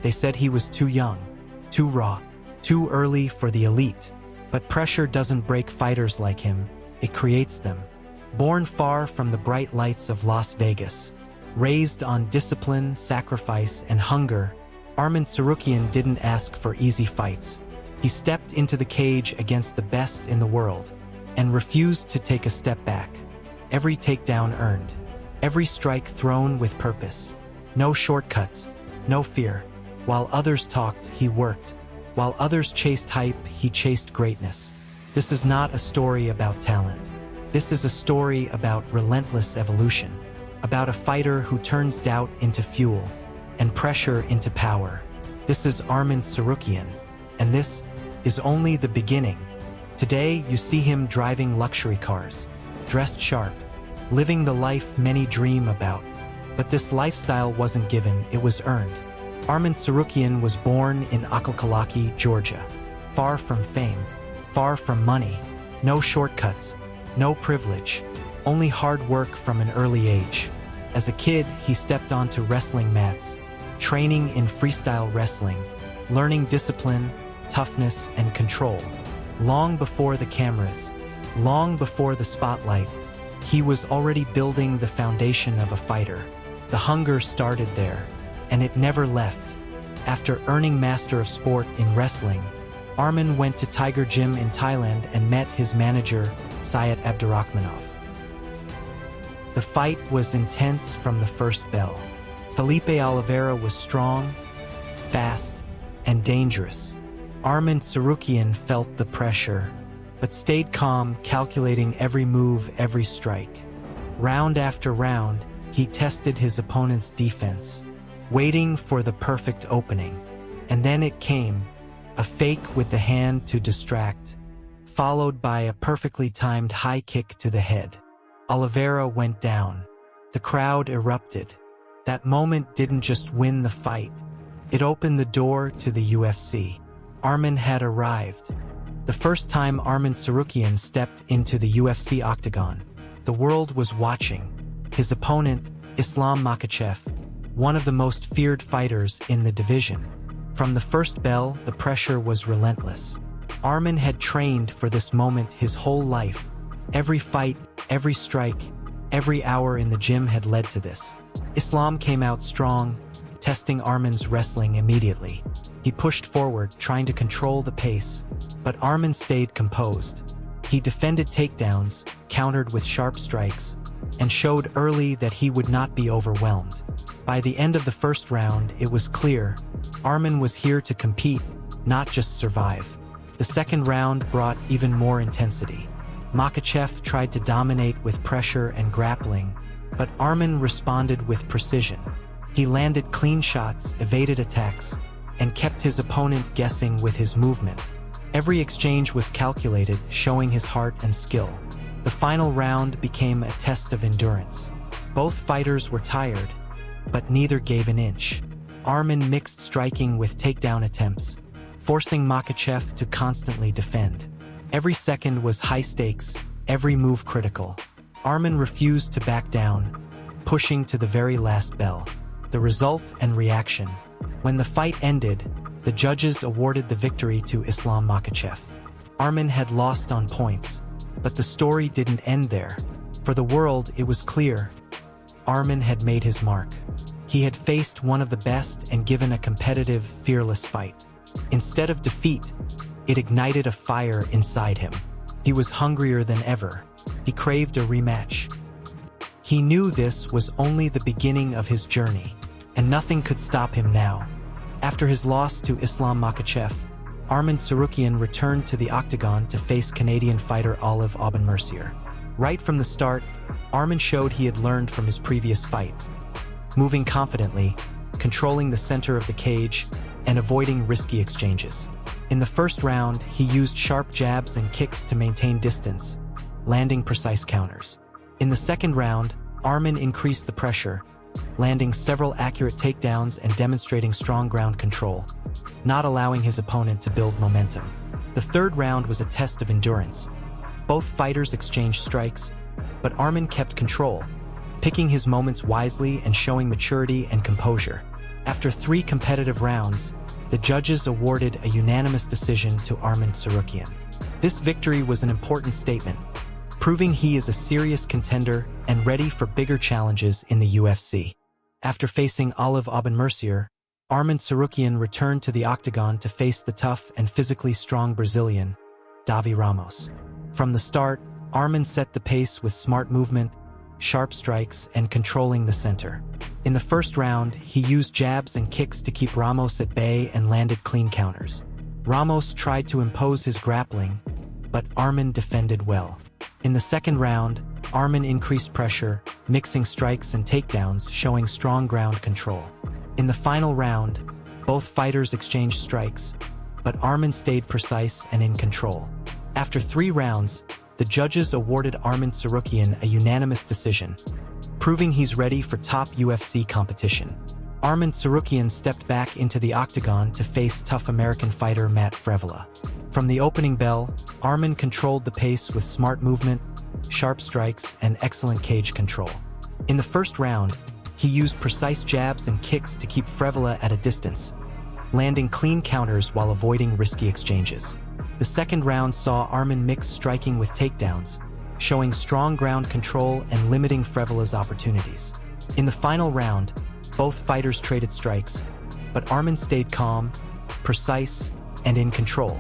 They said he was too young, too raw, too early for the elite. But pressure doesn't break fighters like him, it creates them. Born far from the bright lights of Las Vegas, raised on discipline, sacrifice, and hunger, Arman Tsarukyan didn't ask for easy fights. He stepped into the cage against the best in the world and refused to take a step back. Every takedown earned, every strike thrown with purpose. No shortcuts, no fear. While others talked, he worked. While others chased hype, he chased greatness. This is not a story about talent. This is a story about relentless evolution, about a fighter who turns doubt into fuel and pressure into power. This is Arman Tsarukyan, and this is only the beginning. Today, you see him driving luxury cars, dressed sharp, living the life many dream about. But this lifestyle wasn't given, it was earned. Arman Tsarukyan was born in Ocklawaha, Georgia. Far from fame, far from money, no shortcuts, no privilege, only hard work from an early age. As a kid, he stepped onto wrestling mats, training in freestyle wrestling, learning discipline, toughness, and control. Long before the cameras, long before the spotlight, he was already building the foundation of a fighter. The hunger started there, and it never left. After earning Master of Sport in wrestling, Arman went to Tiger Gym in Thailand and met his manager, Syed Abdurrahmanov. The fight was intense from the first bell. Felipe Oliveira was strong, fast, and dangerous. Arman Tsarukyan felt the pressure, but stayed calm, calculating every move, every strike. Round after round, he tested his opponent's defense, waiting for the perfect opening. And then it came, a fake with the hand to distract, followed by a perfectly timed high kick to the head. Oliveira went down. The crowd erupted. That moment didn't just win the fight, it opened the door to the UFC. Arman had arrived. The first time Arman Tsarukyan stepped into the UFC octagon, the world was watching. His opponent, Islam Makhachev, one of the most feared fighters in the division. From the first bell, the pressure was relentless. Arman had trained for this moment his whole life. Every fight, every strike, every hour in the gym had led to this. Islam came out strong, testing Arman's wrestling immediately. He pushed forward, trying to control the pace, but Arman stayed composed. He defended takedowns, countered with sharp strikes, and showed early that he would not be overwhelmed. By the end of the first round, it was clear Arman was here to compete, not just survive. The second round brought even more intensity. Makhachev tried to dominate with pressure and grappling, but Arman responded with precision. He landed clean shots, evaded attacks, and kept his opponent guessing with his movement. Every exchange was calculated, showing his heart and skill. The final round became a test of endurance. Both fighters were tired, but neither gave an inch. Arman mixed striking with takedown attempts, forcing Makhachev to constantly defend. Every second was high stakes, every move critical. Arman refused to back down, pushing to the very last bell. The result and reaction. When the fight ended, the judges awarded the victory to Islam Makhachev. Arman had lost on points, but the story didn't end there. For the world, it was clear. Arman had made his mark. He had faced one of the best and given a competitive, fearless fight. Instead of defeat, it ignited a fire inside him. He was hungrier than ever. He craved a rematch. He knew this was only the beginning of his journey, and nothing could stop him now. After his loss to Islam Makhachev, Arman Tsarukyan returned to the octagon to face Canadian fighter Olive Aubin-Mercier. Right from the start, Arman showed he had learned from his previous fight, moving confidently, controlling the center of the cage, and avoiding risky exchanges. In the first round, he used sharp jabs and kicks to maintain distance, landing precise counters. In the second round, Arman increased the pressure, landing several accurate takedowns and demonstrating strong ground control, not allowing his opponent to build momentum. The third round was a test of endurance. Both fighters exchanged strikes, but Arman kept control, picking his moments wisely and showing maturity and composure. After 3 competitive rounds, the judges awarded a unanimous decision to Arman Tsarukyan. This victory was an important statement, proving he is a serious contender and ready for bigger challenges in the UFC. After facing Olive Aubin-Mercier, Arman Tsarukyan returned to the octagon to face the tough and physically strong Brazilian, Davi Ramos. From the start, Arman set the pace with smart movement, sharp strikes, and controlling the center. In the first round, he used jabs and kicks to keep Ramos at bay and landed clean counters. Ramos tried to impose his grappling, but Arman defended well. In the second round, Arman increased pressure, mixing strikes and takedowns, showing strong ground control. In the final round, both fighters exchanged strikes, but Arman stayed precise and in control. After 3 rounds, the judges awarded Arman Tsarukyan a unanimous decision, proving he's ready for top UFC competition. Arman Tsarukyan stepped back into the octagon to face tough American fighter Matt Frevola. From the opening bell, Arman controlled the pace with smart movement, sharp strikes, and excellent cage control. In the first round, he used precise jabs and kicks to keep Frevola at a distance, landing clean counters while avoiding risky exchanges. The second round saw Arman mix striking with takedowns, showing strong ground control and limiting Frevola's opportunities. In the final round, both fighters traded strikes, but Arman stayed calm, precise, and in control.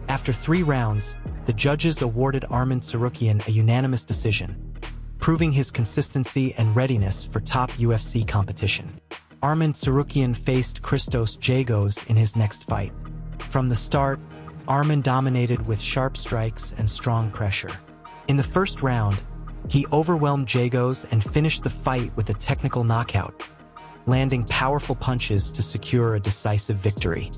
After 3 rounds, the judges awarded Arman Tsarukyan a unanimous decision, proving his consistency and readiness for top UFC competition. Arman Tsarukyan faced Christos Giagos in his next fight. From the start, Arman dominated with sharp strikes and strong pressure. In the first round, he overwhelmed Giagos and finished the fight with a technical knockout, landing powerful punches to secure a decisive victory.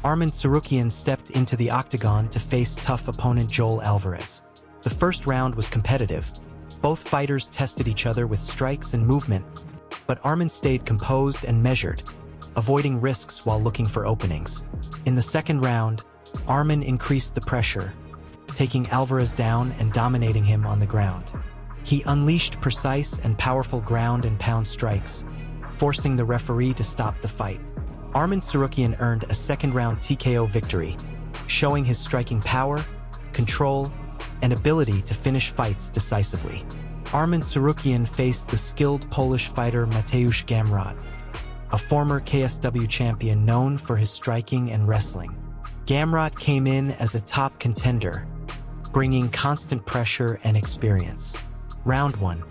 Arman Tsarukyan stepped into the octagon to face tough opponent Joel Alvarez. The first round was competitive. Both fighters tested each other with strikes and movement, but Arman stayed composed and measured, avoiding risks while looking for openings. In the second round, Arman increased the pressure, taking Alvarez down and dominating him on the ground. He unleashed precise and powerful ground and pound strikes, forcing the referee to stop the fight. Arman Tsarukyan earned a second-round TKO victory, showing his striking power, control, and ability to finish fights decisively. Arman Tsarukyan faced the skilled Polish fighter Mateusz Gamrot, a former KSW champion known for his striking and wrestling. Gamrot came in as a top contender, bringing constant pressure and experience. Round 1.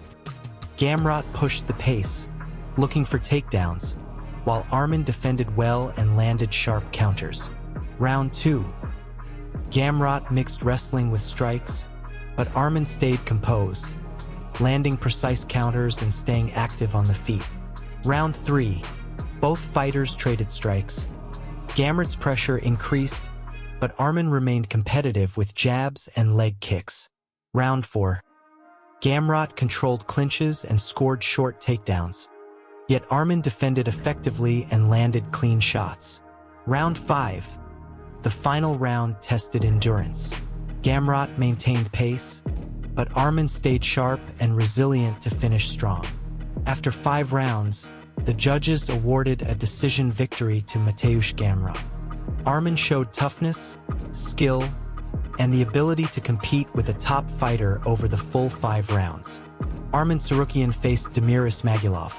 Gamrot pushed the pace, looking for takedowns, while Arman defended well and landed sharp counters. Round 2. Gamrot mixed wrestling with strikes, but Arman stayed composed, landing precise counters and staying active on the feet. Round 3. Both fighters traded strikes. Gamrot's pressure increased, but Arman remained competitive with jabs and leg kicks. Round 4. Gamrot controlled clinches and scored short takedowns, yet Arman defended effectively and landed clean shots. Round 5. The final round tested endurance. Gamrot maintained pace, but Arman stayed sharp and resilient to finish strong. After 5 rounds, the judges awarded a decision victory to Mateusz Gamrot. Arman showed toughness, skill, and the ability to compete with a top fighter over the full 5 rounds. Arman Tsarukyan faced Damir Ismagulov.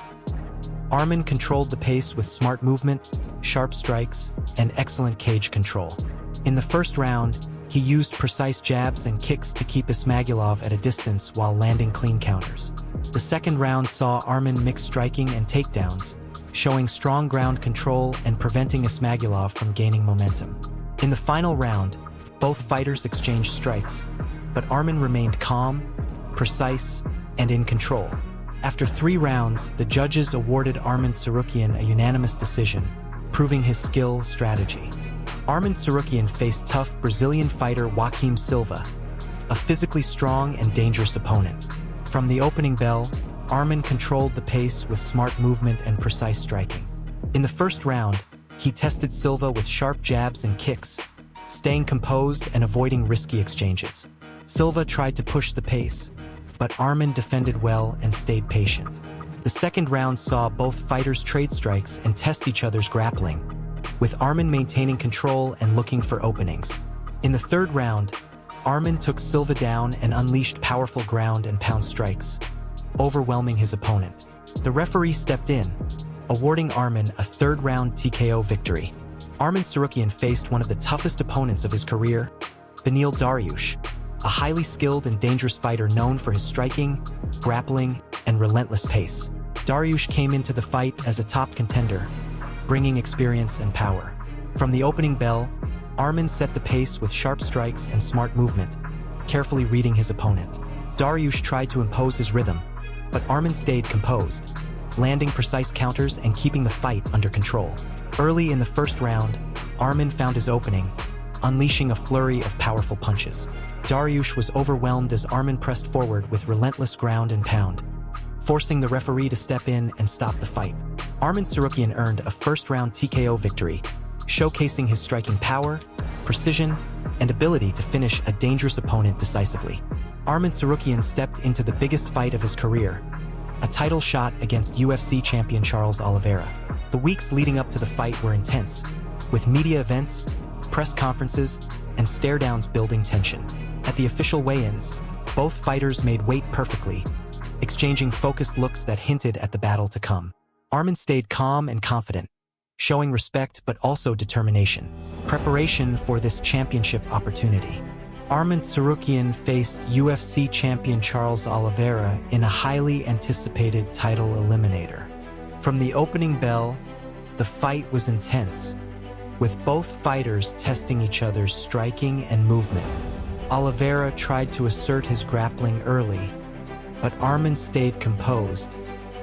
Arman controlled the pace with smart movement, sharp strikes, and excellent cage control. In the first round, he used precise jabs and kicks to keep Ismagulov at a distance while landing clean counters. The second round saw Arman mix striking and takedowns, showing strong ground control and preventing Ismagulov from gaining momentum. In the final round, both fighters exchanged strikes, but Arman remained calm, precise, and in control. After 3 rounds, the judges awarded Arman Tsarukyan a unanimous decision, proving his skill strategy. Arman Tsarukyan faced tough Brazilian fighter Joaquim Silva, a physically strong and dangerous opponent. From the opening bell, Arman controlled the pace with smart movement and precise striking. In the first round, he tested Silva with sharp jabs and kicks, staying composed and avoiding risky exchanges. Silva tried to push the pace, but Arman defended well and stayed patient. The The second round saw both fighters trade strikes and test each other's grappling, with Arman maintaining control and looking for openings. In the third round, Arman took Silva down and unleashed powerful ground and pound strikes, overwhelming his opponent. The referee stepped in, awarding Arman a third-round TKO victory. Arman Tsarukyan faced one of the toughest opponents of his career, Beneil Dariush, a highly skilled and dangerous fighter known for his striking, grappling, and relentless pace. Dariush came into the fight as a top contender, bringing experience and power. From the opening bell, Arman set the pace with sharp strikes and smart movement, carefully reading his opponent. Dariush tried to impose his rhythm, but Arman stayed composed, landing precise counters and keeping the fight under control. Early in the first round, Arman found his opening, unleashing a flurry of powerful punches. Dariush was overwhelmed as Arman pressed forward with relentless ground and pound, forcing the referee to step in and stop the fight. Arman Tsarukyan earned a first-round TKO victory, showcasing his striking power, precision, and ability to finish a dangerous opponent decisively. Arman Tsarukyan stepped into the biggest fight of his career, a title shot against UFC champion Charles Oliveira. The weeks leading up to the fight were intense, with media events, press conferences, and stare-downs building tension. At the official weigh-ins, both fighters made weight perfectly, exchanging focused looks that hinted at the battle to come. Arman stayed calm and confident, showing respect but also determination. Preparation for this championship opportunity. Arman Tsarukyan faced UFC champion Charles Oliveira in a highly anticipated title eliminator. From the opening bell, the fight was intense, with both fighters testing each other's striking and movement. Oliveira tried to assert his grappling early, but Arman stayed composed,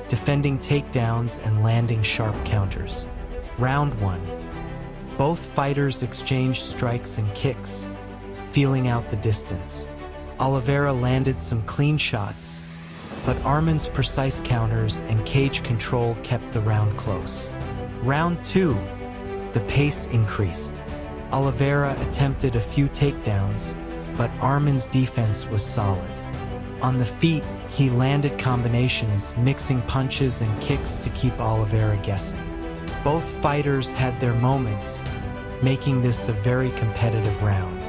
defending takedowns and landing sharp counters. Round 1. Both fighters exchanged strikes and kicks, feeling out the distance. Oliveira landed some clean shots, but Arman's precise counters and cage control kept the round close. Round 2. The pace increased. Oliveira attempted a few takedowns, but Arman's defense was solid. On the feet, he landed combinations, mixing punches and kicks to keep Oliveira guessing. Both fighters had their moments, making this a very competitive round.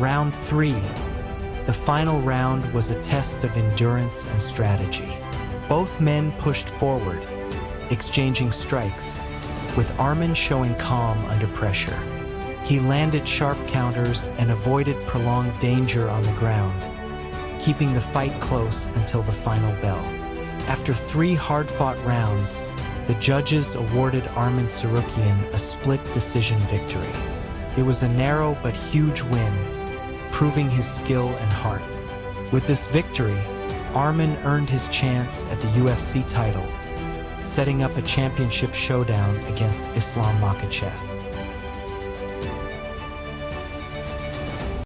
Round 3. The final round was a test of endurance and strategy. Both men pushed forward, exchanging strikes, with Arman showing calm under pressure. He landed sharp counters and avoided prolonged danger on the ground, keeping the fight close until the final bell. After 3 hard-fought rounds, the judges awarded Arman Tsarukyan a split decision victory. It was a narrow but huge win, proving his skill and heart. With this victory, Arman earned his chance at the UFC title, setting up a championship showdown against Islam Makhachev.